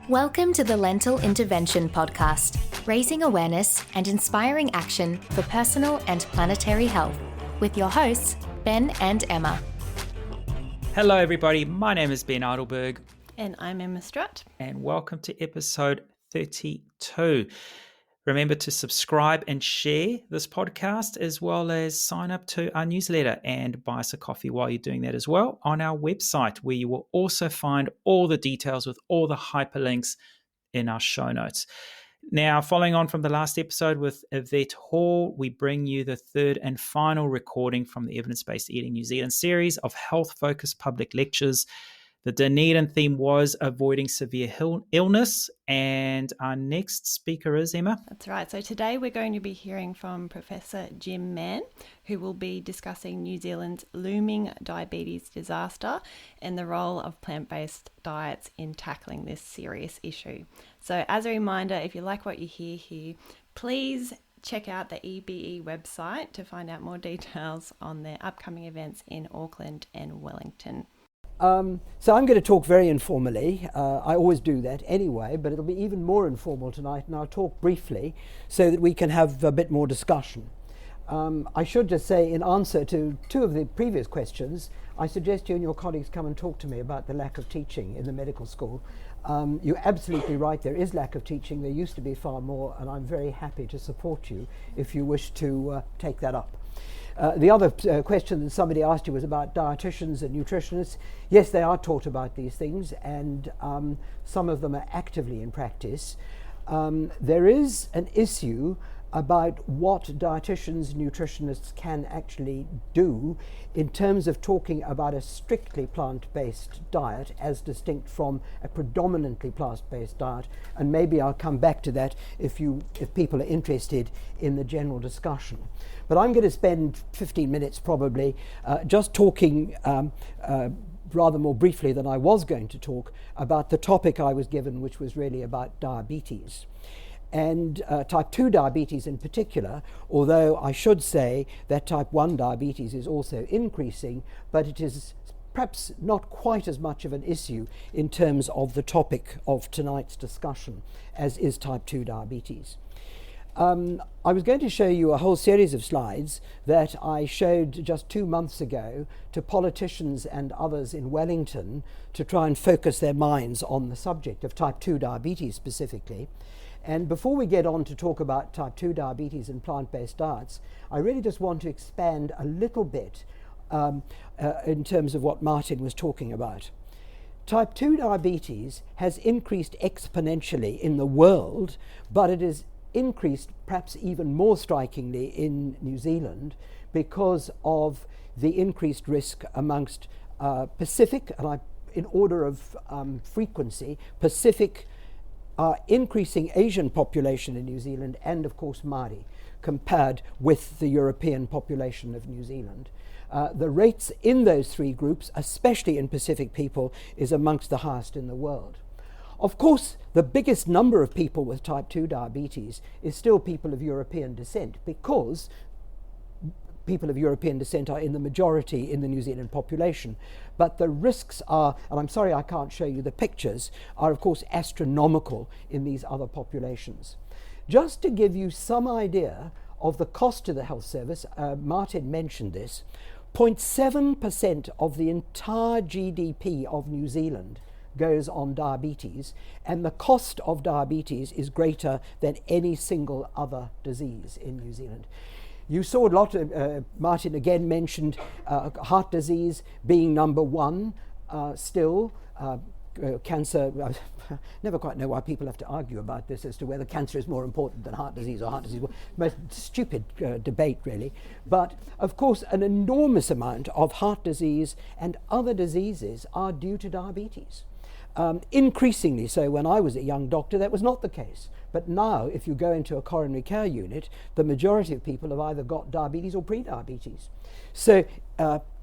Welcome to the Lentil Intervention Podcast, raising awareness and inspiring action for personal and planetary health, with your hosts, Ben and Emma. Hello everybody, my name is Ben Eidelberg. And I'm Emma Strutt. And welcome to episode 32. Remember to subscribe and share this podcast, as well as sign up to our newsletter and buy us a coffee while you're doing that as well on our website, where you will also find all the details with all the hyperlinks in our show notes. Now, following on from the last episode with Yvette Hall, we bring you the third and final recording from the Evidence-Based Eating New Zealand series of health-focused public lectures. The Dunedin theme was avoiding severe illness, and our next speaker is Emma. That's right. So today we're going to be hearing from Professor Jim Mann, who will be discussing New Zealand's looming diabetes disaster and the role of plant-based diets in tackling this serious issue. So as a reminder, if you like what you hear here, please check out the EBE website to find out more details on their upcoming events in Auckland and Wellington. So I'm going to talk very informally. I always do that anyway, but it'll be even more informal tonight, and I'll talk briefly so that we can have a bit more discussion. I should just say, in answer to two of the previous questions, I suggest you and your colleagues come and talk to me about the lack of teaching in the medical school. You're absolutely right, there is lack of teaching. There used to be far more, and I'm very happy to support you if you wish to take that up. The other question that somebody asked you was about dietitians and nutritionists. Yes, they are taught about these things, and some of them are actively in practice. There is an issue about what dietitians, nutritionists can actually do in terms of talking about a strictly plant-based diet as distinct from a predominantly plant-based diet, and maybe I'll come back to that if people are interested in the general discussion. But I'm going to spend 15 minutes probably just talking rather more briefly than I was going to talk about the topic I was given, which was really about diabetes. And type 2 diabetes in particular, although I should say that type 1 diabetes is also increasing, but it is perhaps not quite as much of an issue in terms of the topic of tonight's discussion as is type 2 diabetes. I was going to show you a whole series of slides that I showed just 2 months ago to politicians and others in Wellington to try and focus their minds on the subject of type 2 diabetes specifically. And before we get on to talk about type 2 diabetes and plant-based diets, I really just want to expand a little bit in terms of what Martin was talking about. Type 2 diabetes has increased exponentially in the world, but it is increased perhaps even more strikingly in New Zealand because of the increased risk amongst Pacific, and in order of frequency, Pacific, increasing Asian population in New Zealand, and of course Māori, compared with the European population of New Zealand. The rates in those three groups, especially in Pacific people, is amongst the highest in the world. Of course, the biggest number of people with type 2 diabetes is still people of European descent, because people of European descent are in the majority in the New Zealand population. But the risks are, and I'm sorry I can't show you the pictures, are of course astronomical in these other populations. Just to give you some idea of the cost to the health service, Martin mentioned this, 0.7% of the entire GDP of New Zealand goes on diabetes, and the cost of diabetes is greater than any single other disease in New Zealand. You saw a lot of, Martin again mentioned heart disease being number one still, cancer. I never quite know why people have to argue about this as to whether cancer is more important than heart disease or heart disease. Most stupid debate really. But of course an enormous amount of heart disease and other diseases are due to diabetes. Increasingly so. When I was a young doctor, that was not the case. But now, if you go into a coronary care unit, the majority of people have either got diabetes or pre-diabetes. So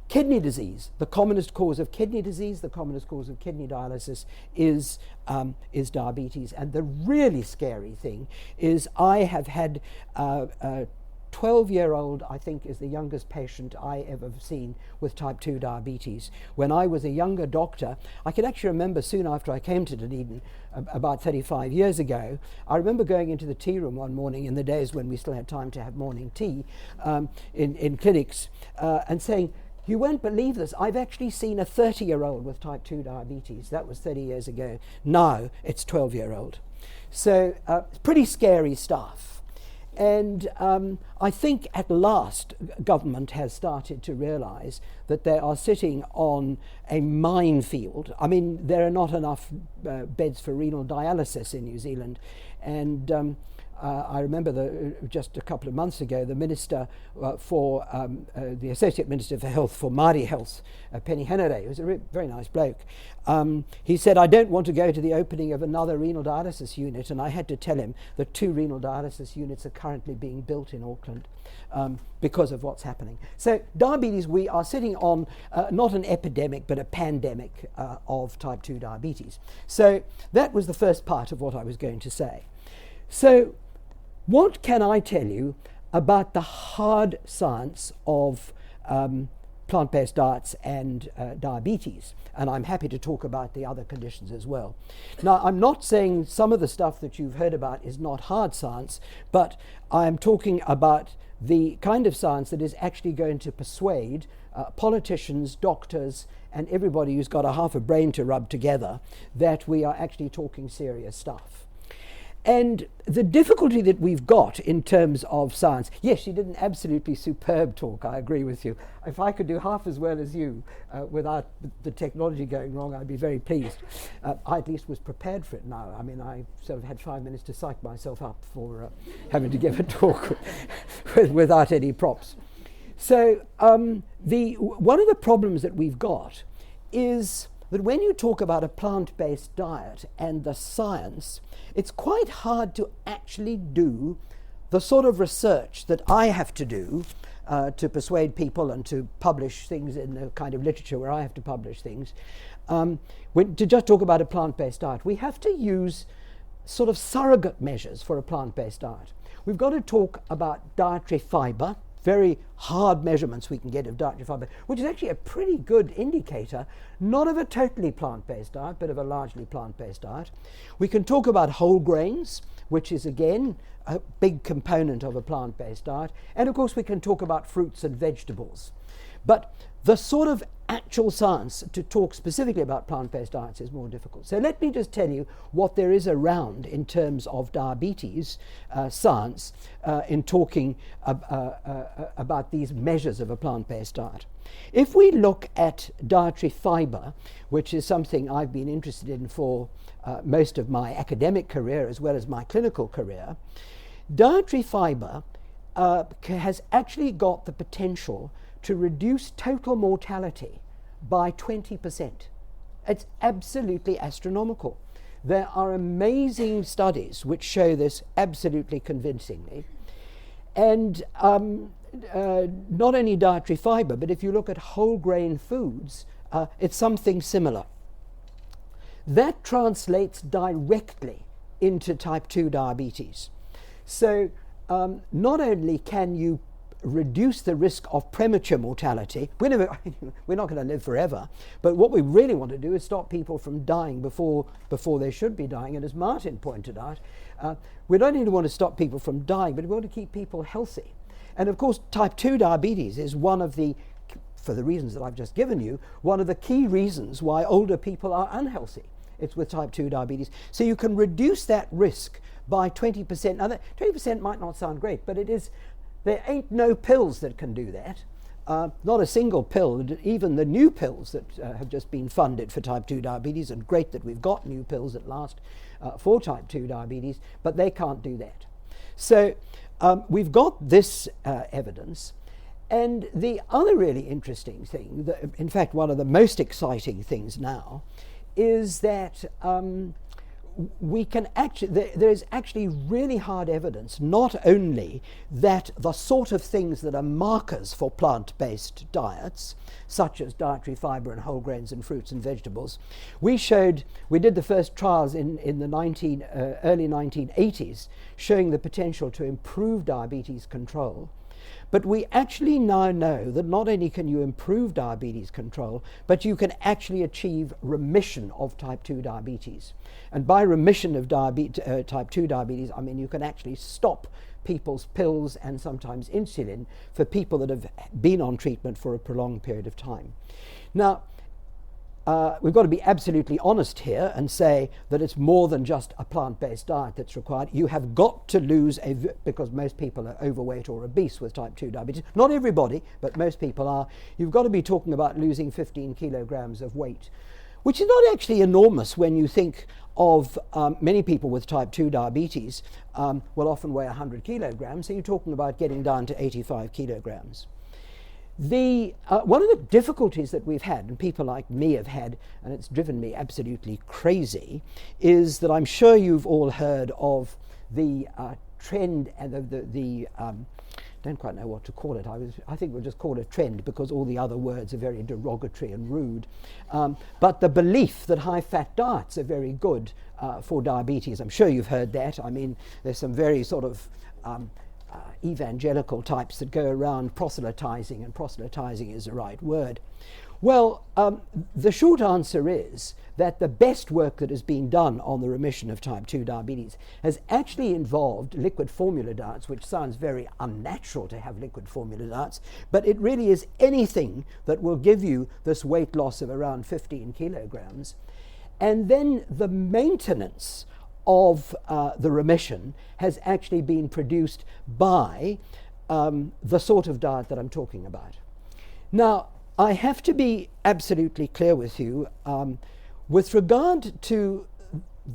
kidney disease, the commonest cause of kidney disease, the commonest cause of kidney dialysis is diabetes. And the really scary thing is I have had 12-year-old, I think, is the youngest patient I ever have seen with type 2 diabetes. When I was a younger doctor, I can actually remember soon after I came to Dunedin, about 35 years ago, I remember going into the tea room one morning in the days when we still had time to have morning tea in clinics and saying, "You won't believe this, I've actually seen a 30-year-old with type 2 diabetes." That was 30 years ago. Now it's 12-year-old. So it's pretty scary stuff. And I think at last government has started to realise that they are sitting on a minefield. I mean, there are not enough beds for renal dialysis in New Zealand. And I remember just a couple of months ago, the Minister the Associate Minister for Health for Māori Health, Penny Henare, who's a very nice bloke, he said, "I don't want to go to the opening of another renal dialysis unit," and I had to tell him that 2 renal dialysis units are currently being built in Auckland because of what's happening. So diabetes, we are sitting on not an epidemic but a pandemic of type 2 diabetes. So that was the first part of what I was going to say. So what can I tell you about the hard science of plant-based diets and diabetes? And I'm happy to talk about the other conditions as well. Now, I'm not saying some of the stuff that you've heard about is not hard science, but I'm talking about the kind of science that is actually going to persuade politicians, doctors, and everybody who's got a half a brain to rub together that we are actually talking serious stuff. And the difficulty that we've got in terms of science, yes, you did an absolutely superb talk, I agree with you. If I could do half as well as you without the technology going wrong, I'd be very pleased. I at least was prepared for it now. I mean, I sort of had 5 minutes to psych myself up for having to give a talk without any props. So one of the problems that we've got is that when you talk about a plant-based diet and the science, it's quite hard to actually do the sort of research that I have to do to persuade people and to publish things in the kind of literature where I have to publish things. To just talk about a plant-based diet, we have to use sort of surrogate measures for a plant-based diet. We've got to talk about dietary fibre, very hard measurements we can get of dietary fibre, which is actually a pretty good indicator, not of a totally plant-based diet, but of a largely plant-based diet. We can talk about whole grains, which is again a big component of a plant-based diet. And of course we can talk about fruits and vegetables. But the sort of actual science to talk specifically about plant-based diets is more difficult. So let me just tell you what there is around in terms of diabetes science in talking about these measures of a plant-based diet. If we look at dietary fibre, which is something I've been interested in for most of my academic career as well as my clinical career, dietary fibre has actually got the potential to reduce total mortality by 20%. It's absolutely astronomical. There are amazing studies which show this absolutely convincingly. And not only dietary fibre, but if you look at whole grain foods, it's something similar. That translates directly into type 2 diabetes. So not only can you reduce the risk of premature mortality. We're not going to live forever, but what we really want to do is stop people from dying before they should be dying. And as Martin pointed out, we don't only want to stop people from dying, but we want to keep people healthy. And of course, type 2 diabetes is one of the, for the reasons that I've just given you, one of the key reasons why older people are unhealthy. It's with type 2 diabetes. So you can reduce that risk by 20%. Now, that 20% might not sound great, but it is. There ain't no pills that can do that. Not a single pill. Even the new pills that have just been funded for type 2 diabetes, and great that we've got new pills at last for type 2 diabetes, but they can't do that. So we've got this evidence. And the other really interesting thing, in fact one of the most exciting things now, is that we can actually, there is actually really hard evidence, not only that the sort of things that are markers for plant-based diets, such as dietary fibre and whole grains and fruits and vegetables, we did the first trials in the early 1980s, showing the potential to improve diabetes control But we actually now know that not only can you improve diabetes control, but you can actually achieve remission of type 2 diabetes. And by remission of type 2 diabetes, I mean you can actually stop people's pills and sometimes insulin for people that have been on treatment for a prolonged period of time. Now, we've got to be absolutely honest here and say that it's more than just a plant-based diet that's required. You have got to lose, because most people are overweight or obese with type 2 diabetes. Not everybody, but most people are. You've got to be talking about losing 15 kilograms of weight, which is not actually enormous when you think of many people with type 2 diabetes will often weigh 100 kilograms, so you're talking about getting down to 85 kilograms. One of the difficulties that we've had, and people like me have had, and it's driven me absolutely crazy, is that I'm sure you've all heard of the trend and the don't quite know what to call it. I think we'll just call it trend because all the other words are very derogatory and rude. But the belief that high-fat diets are very good for diabetes, I'm sure you've heard that. I mean, there's some very sort of evangelical types that go around proselytizing, and proselytizing is the right word. Well, the short answer is that the best work that has been done on the remission of type 2 diabetes has actually involved liquid formula diets, which sounds very unnatural to have liquid formula diets, but it really is anything that will give you this weight loss of around 15 kilograms. And then the maintenance of the remission has actually been produced by the sort of diet that I'm talking about. Now, I have to be absolutely clear with you. With regard to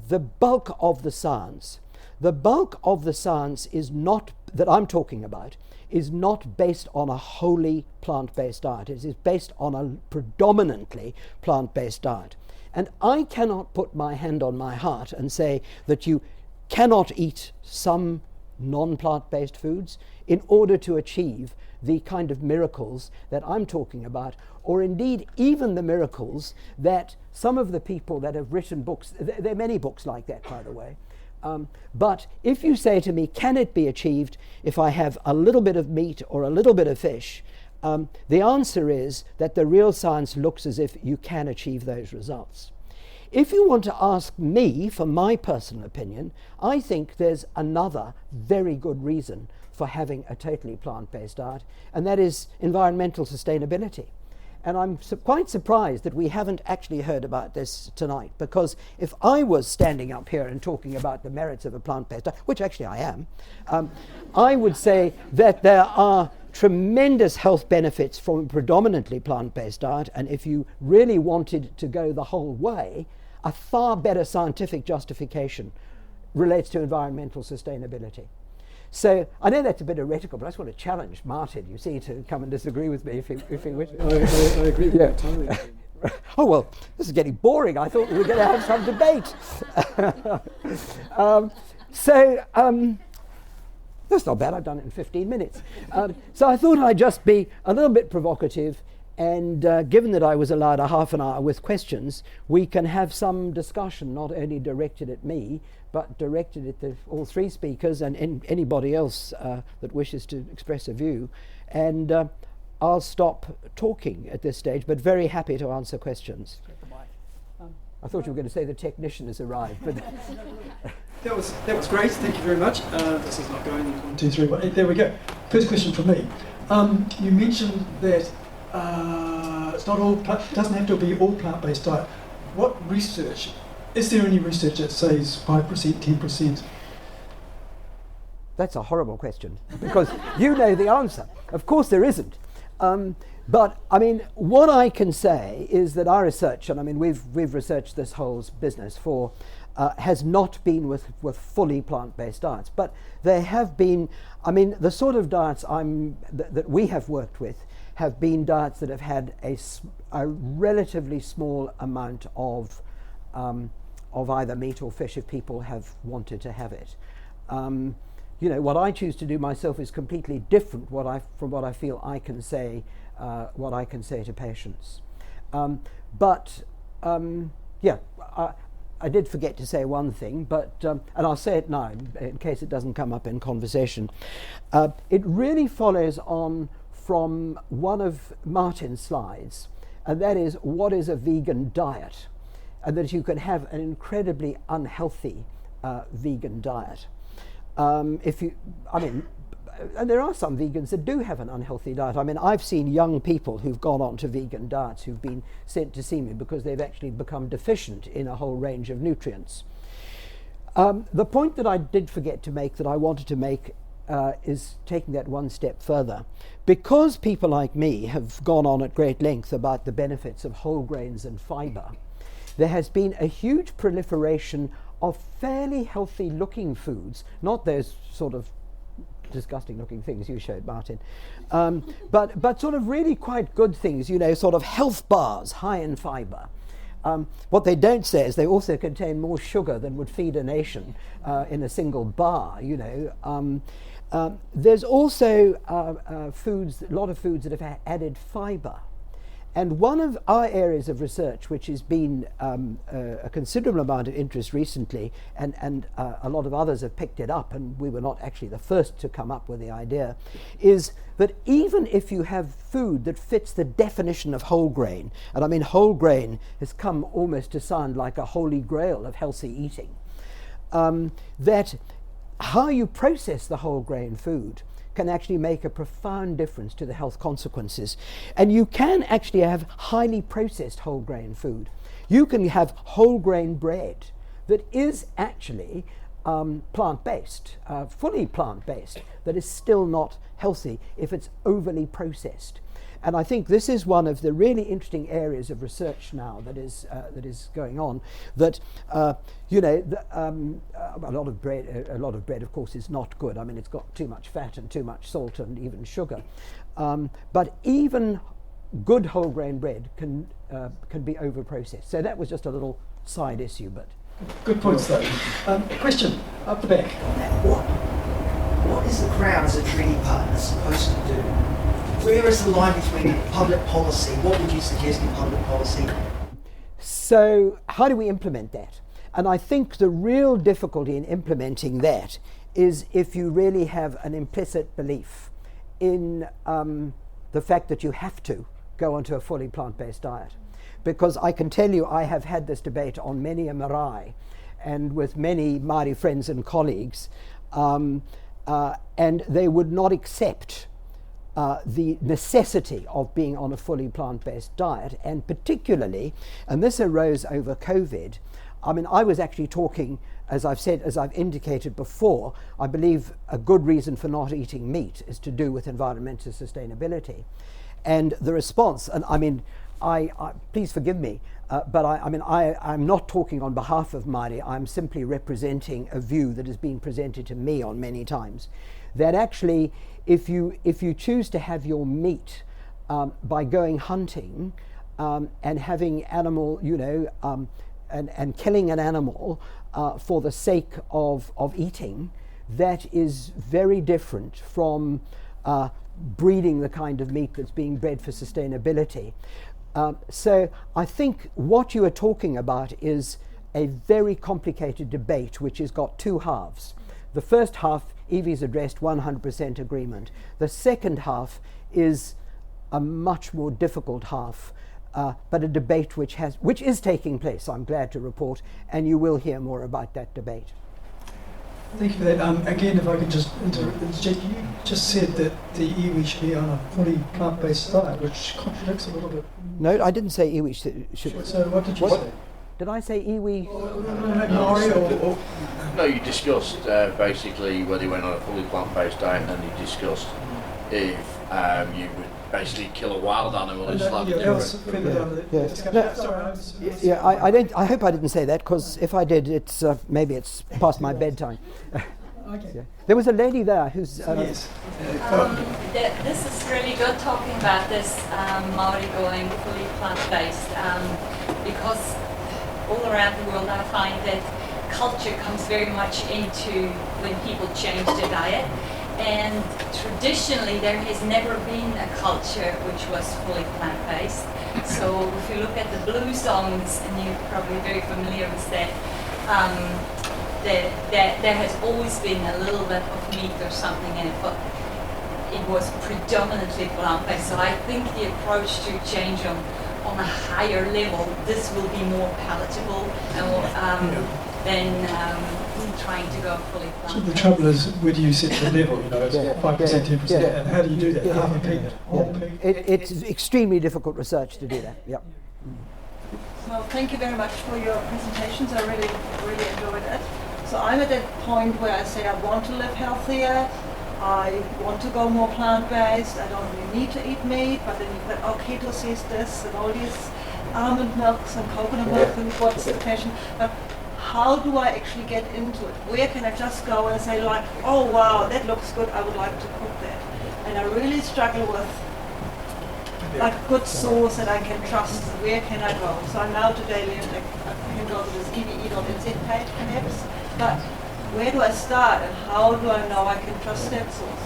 the bulk of the science is not, that I'm talking about, is not based on a wholly plant-based diet. It is based on a predominantly plant-based diet. And I cannot put my hand on my heart and say that you cannot eat some non-plant-based foods in order to achieve the kind of miracles that I'm talking about, or indeed even the miracles that some of the people that have written books, there are many books like that, by the way, but if you say to me, can it be achieved if I have a little bit of meat or a little bit of fish, the answer is that the real science looks as if you can achieve those results. If you want to ask me for my personal opinion, I think there's another very good reason for having a totally plant-based diet, and that is environmental sustainability. And I'm quite surprised that we haven't actually heard about this tonight, because if I was standing up here and talking about the merits of a plant-based diet, which actually I am, I would say that there are tremendous health benefits from a predominantly plant-based diet, and if you really wanted to go the whole way, a far better scientific justification relates to environmental sustainability. So I know that's a bit heretical, but I just want to challenge Martin, you see, to come and disagree with me if he wishes. I agree with you entirely. Oh, well, this is getting boring. I thought we were going to have some debate. That's not bad. I've done it in 15 minutes. So I thought I'd just be a little bit provocative, and given that I was allowed a half an hour with questions, we can have some discussion, not only directed at me, but directed at all three speakers and anybody else that wishes to express a view. And I'll stop talking at this stage, but very happy to answer questions. I thought you were going to say the technician has arrived, but That was great. Thank you very much. This is not going 1, 2, 3. 1. There we go. First question from me. You mentioned that it's not all. It doesn't have to be all plant-based diet. What research? Is there any research that says 5%, 10%? that's a horrible question, because you know the answer. Of course there isn't. But I mean, what I can say is that our research, and I mean we've researched this whole business for, has not been with fully plant-based diets, but there have been. I mean, the sort of diets that we have worked with have been diets that have had a relatively small amount of either meat or fish if people have wanted to have it. You know, what I choose to do myself is completely different from what I feel I can say. What I can say to patients. I did forget to say one thing, but and I'll say it now in case it doesn't come up in conversation. It really follows on from one of Martin's slides, and that is, what is a vegan diet? And that you can have an incredibly unhealthy vegan diet. And there are some vegans that do have an unhealthy diet. I mean, I've seen young people who've gone on to vegan diets who've been sent to see me because they've actually become deficient in a whole range of nutrients. The point that I did forget to make, that I wanted to make, is taking that one step further. Because people like me have gone on at great length about the benefits of whole grains and fibre, there has been a huge proliferation of fairly healthy looking foods, not those sort of disgusting looking things you showed, Martin, but sort of really quite good things, you know, sort of health bars high in fibre. What they don't say is they also contain more sugar than would feed a nation in a single bar, you know. There's also a lot of foods that have added fibre. And one of our areas of research, which has been a considerable amount of interest recently, and a lot of others have picked it up, and we were not actually the first to come up with the idea, is that even if you have food that fits the definition of whole grain, and I mean whole grain has come almost to sound like a holy grail of healthy eating, that how you process the whole grain food can actually make a profound difference to the health consequences. And you can actually have highly processed whole grain food. You can have whole grain bread that is actually plant-based, fully plant-based, that is still not healthy if it's overly processed. And I think this is one of the really interesting areas of research now that is going on. That you know, a lot of bread, of course, is not good. I mean, it's got too much fat and too much salt and even sugar. But even good whole grain bread can be over processed. So that was just a little side issue, but good points though. Question up the back. What is the Crown as a treaty partner supposed to do? Where is the line between public policy? What would you suggest in public policy? So how do we implement that? And I think the real difficulty in implementing that is if you really have an implicit belief in the fact that you have to go onto a fully plant-based diet. Because I can tell you I have had this debate on many a marae and with many Māori friends and colleagues, and they would not accept the necessity of being on a fully plant-based diet, and particularly, and this arose over COVID, I mean, I was actually talking, as I've indicated before, I believe a good reason for not eating meat is to do with environmental sustainability. And the response, and I mean, I please forgive me, but I'm not talking on behalf of Māori, I'm simply representing a view that has been presented to me on many times, that actually if you choose to have your meat by going hunting and having animal, you know, and killing an animal for the sake of eating, that is very different from breeding the kind of meat that's being bred for sustainability. So I think what you are talking about is a very complicated debate which has got two halves. The first half, Evie's addressed 100% agreement. The second half is a much more difficult half, but a debate which is taking place, I'm glad to report, and you will hear more about that debate. Thank you for that. Again, if I could just interject, you just said that the iwi should be on a fully plant-based diet, which contradicts a little bit. No, I didn't say iwi should. So what did you say? Did I say iwi? No, you discussed basically whether you went on a fully plant-based diet, and then you discussed if you would basically kill a wild animal and slap it. I hope I didn't say that, because if I did, it's maybe it's past my bedtime. Okay. Yeah. There was a lady there who's. Yes. This is really good talking about this Māori going fully plant-based because all around the world I find that culture comes very much into when people change their diet. And traditionally there has never been a culture which was fully plant-based. So if you look at the blues songs, and you're probably very familiar with that, there has always been a little bit of meat or something in it, but it was predominantly plant-based. So I think the approach to change on a higher level, this will be more palatable than trying to go fully plant-based. So the trouble is, where do you set the level? You know, it's 5%, 10%, and how do you do that? Half a pig, whole pig? It's extremely difficult research to do that. Yep. Well, thank you very much for your presentations. I really enjoyed it. So I'm at that point where I say I want to live healthier. I want to go more plant-based. I don't really need to eat meat. But then you've got keto says this and all these almond milks and coconut milk and what's the passion. But how do I actually get into it? Where can I just go and say like, oh wow, that looks good, I would like to cook that. And I really struggle with like a good source that I can trust. Where can I go? So I'm now today learning I can go to this eve.nz page perhaps, but where do I start and how do I know I can trust that source?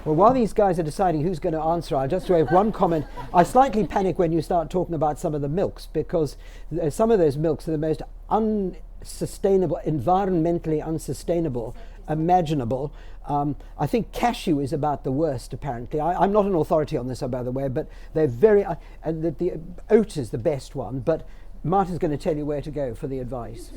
Well, while these guys are deciding who's going to answer, I'll just make one comment. I slightly panic when you start talking about some of the milks, because some of those milks are the most unsustainable, environmentally unsustainable imaginable. I think cashew is about the worst, apparently. I'm not an authority on this, by the way, but they're very... and the oat is the best one, but Martin's going to tell you where to go for the advice.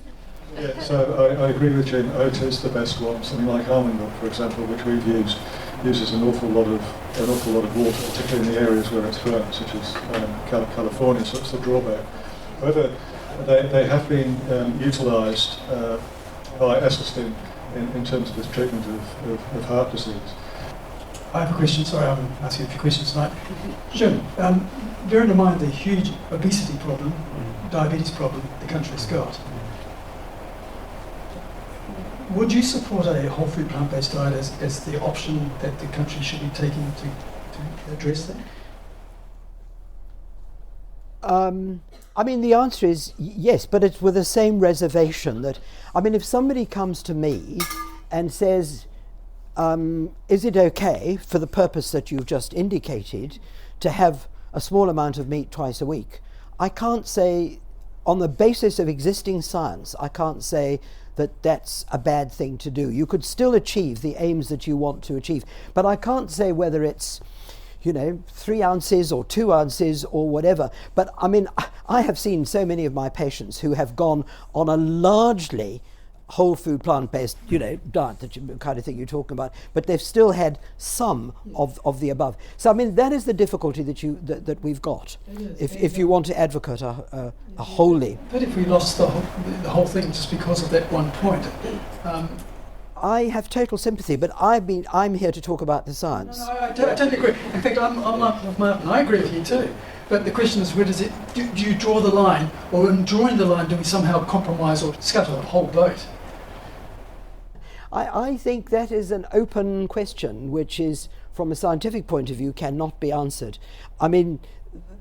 Yeah, so I agree with Jane. Oat is the best one. Something like almond milk, for example, which we've used, uses an awful lot of water, particularly in the areas where it's grown, such as California. So it's the drawback. However, they have been utilised by Esselstyn in terms of its treatment of heart disease. I have a question. Sorry, I'm asking a few questions tonight. Jim, bearing in mind the huge obesity problem, diabetes problem the country's got, would you support a whole food plant-based diet as the option that the country should be taking to address that? I mean, the answer is yes, but it's with the same reservation that, I mean, if somebody comes to me and says, is it okay, for the purpose that you've just indicated, to have a small amount of meat twice a week, I can't say, on the basis of existing science, I can't say that that's a bad thing to do. You could still achieve the aims that you want to achieve, but I can't say whether it's, 3 ounces or 2 ounces or whatever. But I mean, I have seen so many of my patients who have gone on a largely whole food plant-based, diet, that kind of thing you're talking about, but they've still had some of the above. So I mean, that is the difficulty that we've got. If you want to advocate a wholly. But if we lost the whole thing just because of that one point. I have total sympathy, but I'm here to talk about the science. No, I totally agree. In fact, I'm like with Martin. I agree with you too. But the question is, where does it? Do you draw the line, or in drawing the line, do we somehow compromise or scuttle the whole boat? I think that is an open question, which is, from a scientific point of view, cannot be answered. I mean,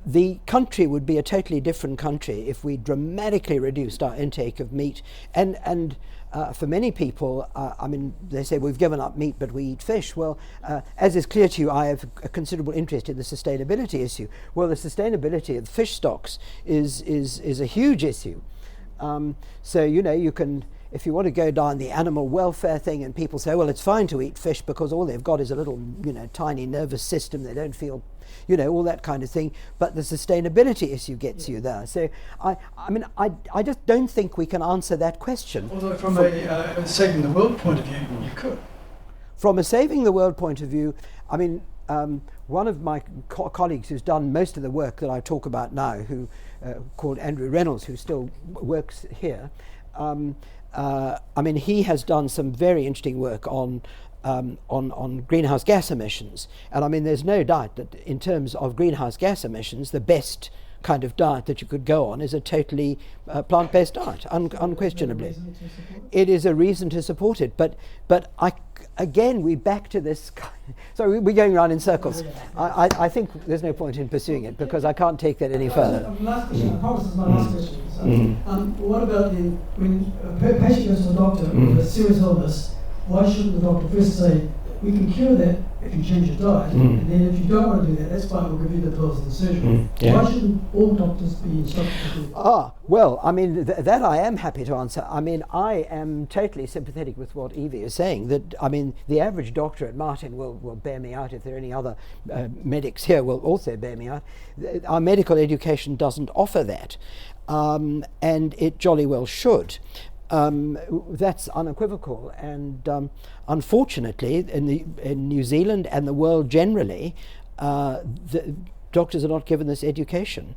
the country would be a totally different country if we dramatically reduced our intake of meat. And for many people, I mean, they say we've given up meat, but we eat fish. Well, as is clear to you, I have a considerable interest in the sustainability issue. Well, the sustainability of fish stocks is a huge issue. So, you can... If you want to go down the animal welfare thing, and people say, well, it's fine to eat fish because all they've got is a little, tiny nervous system, they don't feel, all that kind of thing. But the sustainability issue gets you there. So, I mean, I just don't think we can answer that question. Although from a saving the world point of view, you could. From a saving the world point of view, I mean, one of my colleagues who's done most of the work that I talk about now, who called Andrew Reynolds, who still works here, I mean, he has done some very interesting work on greenhouse gas emissions. And I mean, there's no doubt that in terms of greenhouse gas emissions, the best kind of diet that you could go on is a totally plant-based diet, unquestionably. It is a reason to support it. But again, we're back to this. So we're going around in circles. I think there's no point in pursuing it because I can't take that any further. Last question. I promise this is my last question. So, what about when a patient goes to the doctor with a serious illness? Why shouldn't the doctor first say, we can cure that, if you change your diet, and then if you don't want to do that, that's fine, we'll give you the pills and the surgery. Why shouldn't all doctors be instructed to do that? Well, I mean, that I am happy to answer. I mean, I am totally sympathetic with what Evie is saying, that, I mean, the average doctor at Martin will bear me out. If there are any other medics here, will also bear me out. Our medical education doesn't offer that, and it jolly well should. That's unequivocal, and unfortunately in New Zealand and the world generally, the doctors are not given this education.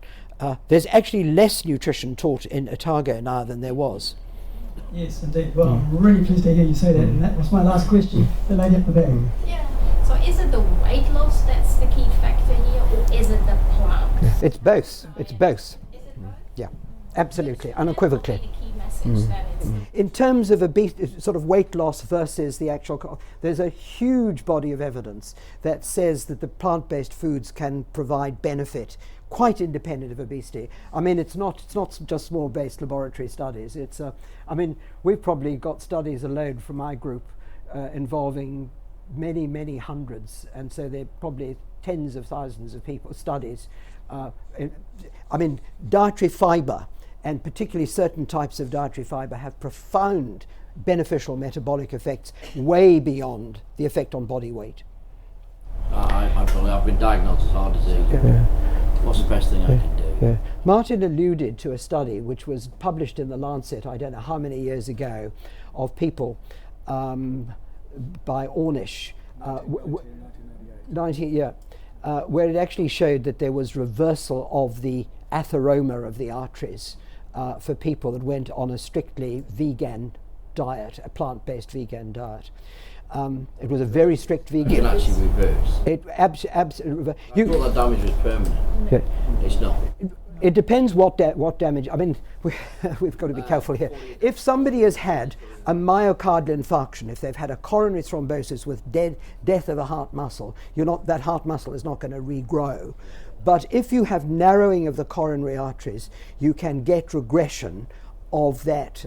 There's actually less nutrition taught in Otago now than there was. Yes, indeed. Well, I'm really pleased to hear you say that, and that was my last question. The lady at the back. Yeah. So is it the weight loss that's the key factor here, or is it the plant? It's both. It's both. Is it both? Yeah, absolutely, unequivocally. That's the key message that is. In terms of sort of weight loss versus the actual, there's a huge body of evidence that says that the plant-based foods can provide benefit quite independent of obesity. I mean, it's not just small-based laboratory studies. It's I mean, we've probably got studies alone from my group involving many hundreds, and so there are probably tens of thousands of people studies. I mean, dietary fibre, and particularly certain types of dietary fibre, have profound beneficial metabolic effects way beyond the effect on body weight. I've been diagnosed with heart disease. Yeah. What's the best thing I can do? Yeah. Martin alluded to a study which was published in the Lancet, I don't know how many years ago, of people by Ornish, where it actually showed that there was reversal of the atheroma of the arteries for people that went on a strictly vegan diet, a plant-based vegan diet. It was a very strict vegan. It can actually reverse. It absolutely. I thought that damage was permanent. Yeah. It's not. It depends what damage. I mean, we've got to be careful here. If somebody has had a myocardial infarction, if they've had a coronary thrombosis with death of a heart muscle, that heart muscle is not going to regrow. But if you have narrowing of the coronary arteries, you can get regression of that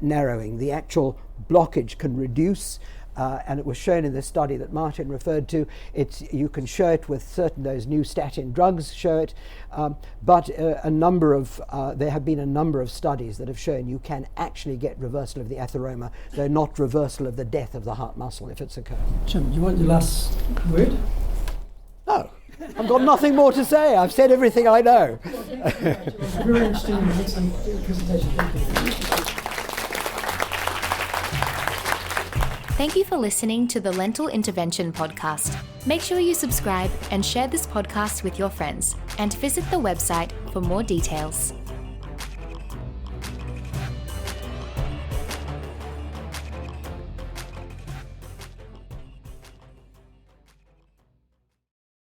narrowing. The actual blockage can reduce, and it was shown in the study that Martin referred to. You can show it with those new statin drugs show it, but there have been a number of studies that have shown you can actually get reversal of the atheroma, though not reversal of the death of the heart muscle if it's occurred. Jim, you want your last word? No. I've got nothing more to say. I've said everything I know. Very interesting and excellent presentation. Thank you. Thank you for listening to the Lentil Intervention podcast. Make sure you subscribe and share this podcast with your friends, and visit the website for more details.